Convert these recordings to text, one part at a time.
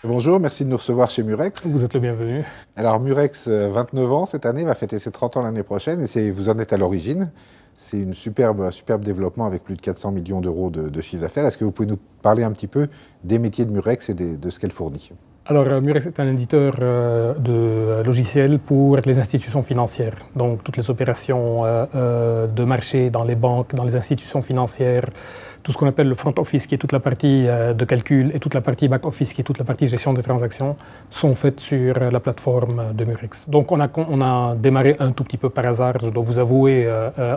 Bonjour, merci de nous recevoir chez Murex. Vous êtes le bienvenu. Alors Murex, 29 ans cette année, va fêter ses 30 ans l'année prochaine et vous en êtes à l'origine. C'est une superbe développement avec plus de 400 millions d'euros de chiffre d'affaires. Est-ce que vous pouvez nous parler un petit peu des métiers de Murex et de ce qu'elle fournit? Alors Murex est un éditeur de logiciels pour les institutions financières. Donc toutes les opérations de marché dans les banques, dans les institutions financières, tout ce qu'on appelle le front office, qui est toute la partie de calcul, et toute la partie back office, qui est toute la partie gestion des transactions, sont faites sur la plateforme de Murex. Donc on a démarré un tout petit peu par hasard, je dois vous avouer,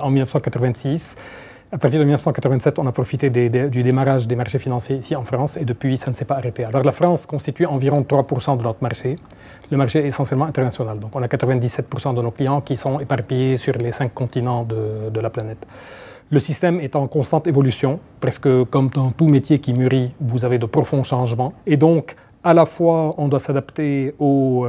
en 1986. À partir de 1987, on a profité du démarrage des marchés financiers ici en France, et depuis, ça ne s'est pas arrêté. Alors la France constitue environ 3% de notre marché. Le marché est essentiellement international, donc on a 97% de nos clients qui sont éparpillés sur les 5 continents de la planète. Le système est en constante évolution, presque comme dans tout métier qui mûrit, vous avez de profonds changements. Et donc, à la fois, on doit s'adapter aux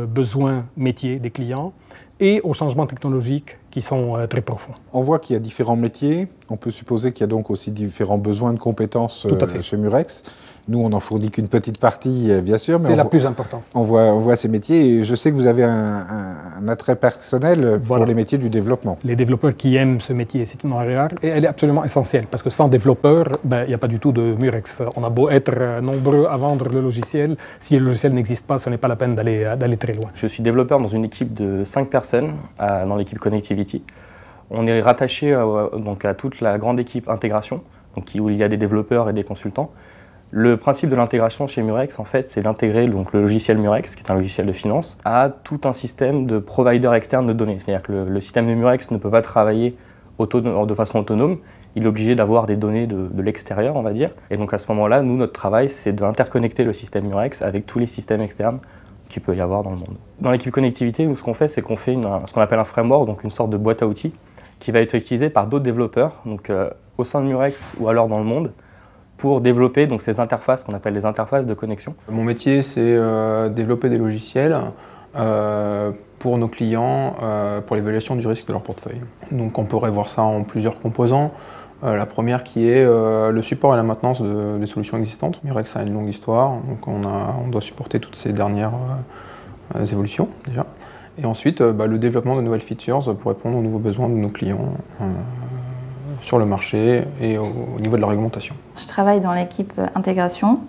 besoins métiers des clients et aux changements technologiques qui sont très profonds. On voit qu'il y a différents métiers. On peut supposer qu'il y a donc aussi différents besoins de compétences chez Murex. Nous, on n'en fournit qu'une petite partie, bien sûr. C'est la plus importante. On voit ces métiers et je sais que vous avez un attrait personnel pour les métiers du développement. Les développeurs qui aiment ce métier, c'est une rare et elle est absolument essentielle parce que sans développeurs, il n'y a pas du tout de Murex. On a beau être nombreux à vendre le logiciel, si le logiciel n'existe pas, ce n'est pas la peine d'aller très loin. Je suis développeur dans une équipe de 5 personnes, dans l'équipe Connectivity. On est rattaché donc à toute la grande équipe intégration, donc où il y a des développeurs et des consultants. Le principe de l'intégration chez Murex, en fait, c'est d'intégrer le logiciel Murex, qui est un logiciel de finance, à tout un système de providers externes de données. C'est-à-dire que le système de Murex ne peut pas travailler de façon autonome. Il est obligé d'avoir des données de l'extérieur, on va dire. Et donc à ce moment-là, nous, notre travail, c'est d'interconnecter le système Murex avec tous les systèmes externes qu'il peut y avoir dans le monde. Dans l'équipe connectivité, nous, ce qu'on fait, c'est qu'on fait ce qu'on appelle un framework, donc une sorte de boîte à outils, qui va être utilisée par d'autres développeurs, donc au sein de Murex ou alors dans le monde, pour développer donc, ces interfaces qu'on appelle les interfaces de connexion. Mon métier, c'est développer des logiciels pour nos clients, pour l'évaluation du risque de leur portefeuille. Donc on pourrait voir ça en plusieurs composants. La première qui est le support et la maintenance des solutions existantes. Murex a une longue histoire, donc on doit supporter toutes ces dernières évolutions déjà. Et ensuite, le développement de nouvelles features pour répondre aux nouveaux besoins de nos clients sur le marché et au niveau de la réglementation. Je travaille dans l'équipe intégration.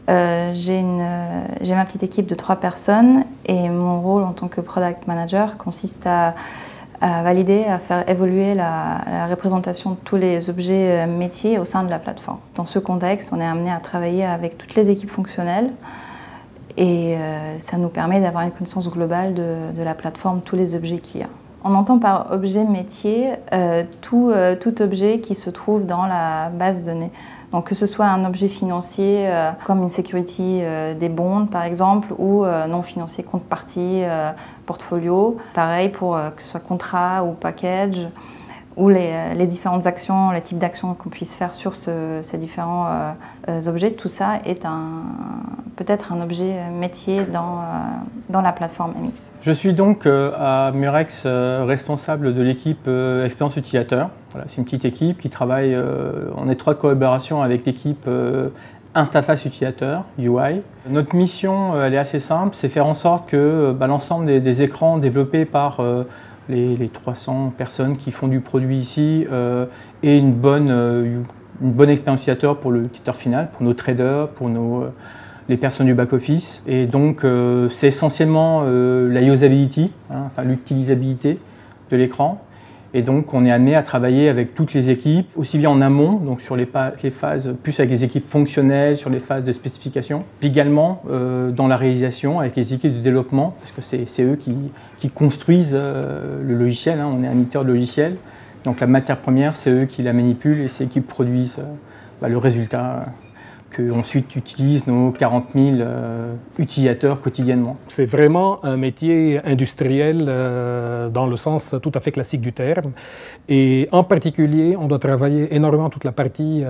J'ai ma petite équipe de 3 personnes et mon rôle en tant que product manager consiste à valider, à faire évoluer la représentation de tous les objets métiers au sein de la plateforme. Dans ce contexte, on est amené à travailler avec toutes les équipes fonctionnelles et ça nous permet d'avoir une connaissance globale de la plateforme, tous les objets qu'il y a. On entend par objet métier tout objet qui se trouve dans la base de données. Donc que ce soit un objet financier comme une security des bonds par exemple ou non financier, compte partie, portfolio. Pareil pour que ce soit contrat ou package ou les différentes actions, les types d'actions qu'on puisse faire sur ces différents objets. Tout ça est peut-être un objet métier dans la plateforme MX. Je suis donc à Murex responsable de l'équipe expérience utilisateur. Voilà, c'est une petite équipe qui travaille en étroite collaboration avec l'équipe interface utilisateur, UI. Notre mission, elle est assez simple, c'est faire en sorte que l'ensemble des écrans développés par les 300 personnes qui font du produit ici aient une bonne expérience utilisateur pour le utilisateur final, pour nos traders, pour les personnes du back-office. Et donc, c'est essentiellement la usability, enfin l'utilisabilité de l'écran. Et donc, on est amené à travailler avec toutes les équipes, aussi bien en amont, donc sur les phases, plus avec les équipes fonctionnelles, sur les phases de spécification, puis également dans la réalisation avec les équipes de développement, parce que c'est eux qui construisent le logiciel, on est un éditeur de logiciel. Donc la matière première, c'est eux qui la manipulent et c'est eux qui produisent le résultat qu'ensuite utilisent nos 40 000 utilisateurs quotidiennement. C'est vraiment un métier industriel dans le sens tout à fait classique du terme. Et en particulier, on doit travailler énormément toute la partie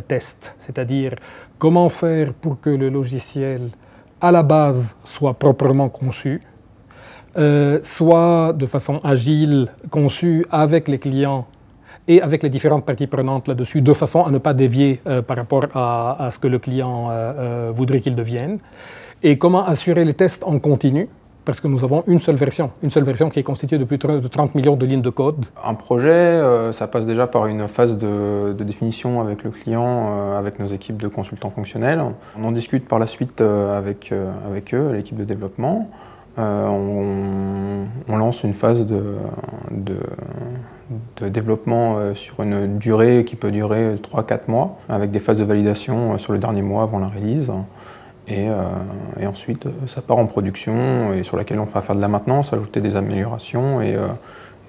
test, c'est-à-dire comment faire pour que le logiciel, à la base, soit proprement conçu, soit de façon agile conçu avec les clients et avec les différentes parties prenantes là-dessus, de façon à ne pas dévier par rapport à ce que le client voudrait qu'il devienne. Et comment assurer les tests en continu, parce que nous avons une seule version qui est constituée de plus de 30 millions de lignes de code. Un projet, ça passe déjà par une phase de définition avec le client, avec nos équipes de consultants fonctionnels. On en discute par la suite avec eux, l'équipe de développement. On lance une phase de développement sur une durée qui peut durer 3-4 mois, avec des phases de validation sur le dernier mois avant la release. Et ensuite, ça part en production et sur laquelle on va faire de la maintenance, ajouter des améliorations et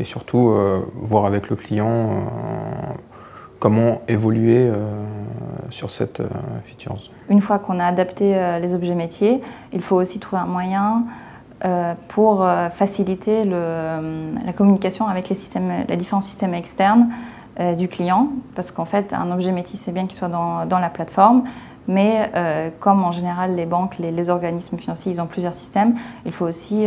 surtout voir avec le client comment évoluer sur cette feature. Une fois qu'on a adapté les objets métiers, il faut aussi trouver un moyen pour faciliter la communication avec les différents systèmes externes du client, parce qu'en fait, un objet métier, c'est bien qu'il soit dans la plateforme, mais comme en général les banques, les organismes financiers, ils ont plusieurs systèmes, il faut aussi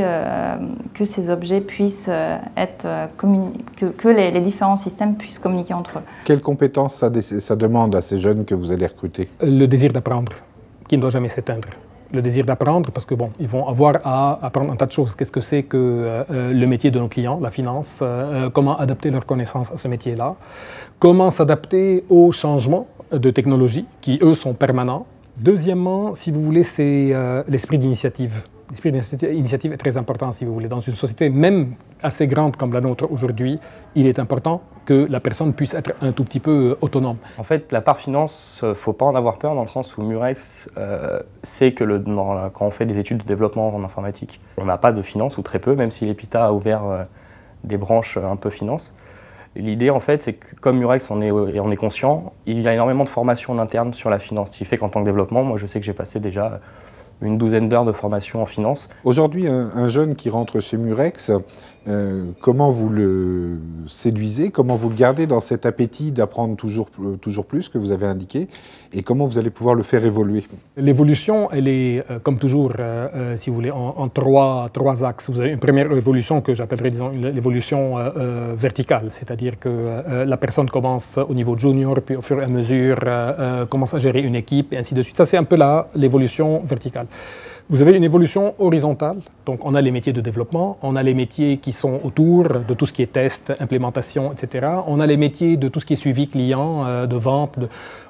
que ces objets puissent être que les différents systèmes puissent communiquer entre eux. Quelles compétences ça demande à ces jeunes que vous allez recruter? Le désir d'apprendre, qui ne doit jamais s'éteindre. Le désir d'apprendre, parce que bon, ils vont avoir à apprendre un tas de choses. Qu'est-ce que c'est que le métier de nos clients, la finance, comment adapter leurs connaissances à ce métier-là, comment s'adapter aux changements de technologie qui, eux, sont permanents. Deuxièmement, si vous voulez, c'est l'esprit d'initiative. L'esprit d'initiative est très important, si vous voulez. Dans une société même assez grande comme la nôtre aujourd'hui, il est important que la personne puisse être un tout petit peu autonome. En fait, la part finance, il ne faut pas en avoir peur dans le sens où Murex sait que quand on fait des études de développement en informatique, on n'a pas de finance ou très peu, même si l'EPITA a ouvert des branches un peu finance. L'idée, en fait, c'est que comme Murex, on est conscient, il y a énormément de formations en interne sur la finance, ce qui fait qu'en tant que développement, moi je sais que j'ai passé déjà une douzaine d'heures de formation en finance. Aujourd'hui, un jeune qui rentre chez Murex, comment vous le séduisez? Comment vous le gardez dans cet appétit d'apprendre toujours plus que vous avez indiqué? Et comment vous allez pouvoir le faire évoluer? L'évolution, elle est, comme toujours, si vous voulez, en trois axes. Vous avez une première évolution que j'appellerais, disons, l'évolution verticale, c'est-à-dire que la personne commence au niveau junior, puis au fur et à mesure commence à gérer une équipe, et ainsi de suite. Ça, c'est un peu l'évolution verticale. Vous avez une évolution horizontale, donc on a les métiers de développement, on a les métiers qui sont autour de tout ce qui est test, implémentation, etc. On a les métiers de tout ce qui est suivi client, de vente.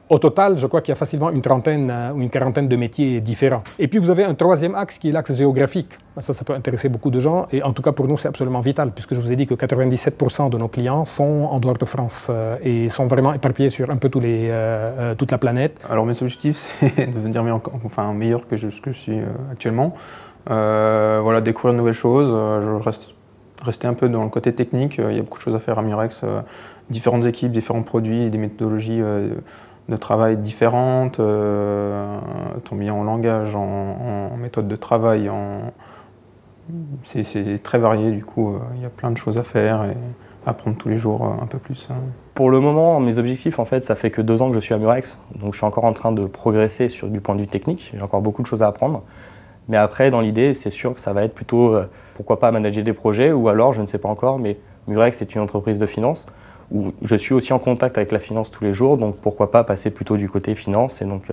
Au total, je crois qu'il y a facilement une trentaine ou une quarantaine de métiers différents. Et puis vous avez un troisième axe qui est l'axe géographique. Ça peut intéresser beaucoup de gens et en tout cas pour nous c'est absolument vital puisque je vous ai dit que 97% de nos clients sont en dehors de France et sont vraiment éparpillés sur un peu toute la planète. Alors mes objectifs c'est de devenir meilleur que ce que je suis actuellement. Voilà, découvrir de nouvelles choses, rester un peu dans le côté technique. Il y a beaucoup de choses à faire à Murex, différentes équipes, différents produits, des méthodologies de travail différentes, tant bien en langage, en méthode de travail, c'est très varié du coup, il y a plein de choses à faire et apprendre tous les jours un peu plus. Pour le moment, mes objectifs, en fait, ça fait que 2 ans que je suis à Murex, donc je suis encore en train de progresser du point de vue technique, j'ai encore beaucoup de choses à apprendre. Mais après, dans l'idée, c'est sûr que ça va être plutôt, pourquoi pas manager des projets, ou alors, je ne sais pas encore, mais Murex est une entreprise de finance, où je suis aussi en contact avec la finance tous les jours, donc pourquoi pas passer plutôt du côté finance, et donc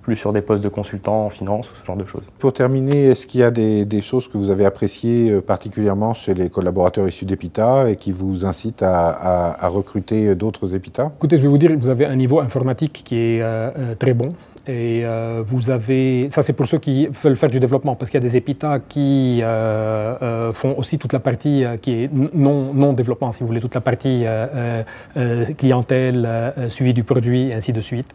plus sur des postes de consultant en finance, ou ce genre de choses. Pour terminer, est-ce qu'il y a des choses que vous avez appréciées particulièrement chez les collaborateurs issus d'EPITA et qui vous incitent à recruter d'autres EPITA? Écoutez, je vais vous dire, vous avez un niveau informatique qui est très bon. Et vous avez, ça c'est pour ceux qui veulent faire du développement, parce qu'il y a des EPITA qui font aussi toute la partie qui est non développement, si vous voulez, toute la partie clientèle, suivi du produit, et ainsi de suite.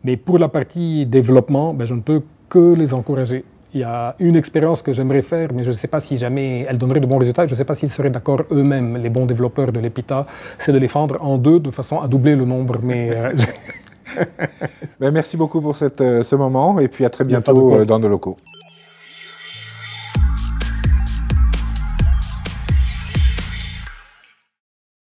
Mais pour la partie développement, je ne peux que les encourager. Il y a une expérience que j'aimerais faire, mais je ne sais pas si jamais elle donnerait de bons résultats. Je ne sais pas s'ils seraient d'accord eux-mêmes, les bons développeurs de l'EPITA, c'est de les fendre en deux de façon à doubler le nombre. Mais merci beaucoup pour ce moment et puis à très bientôt dans nos locaux.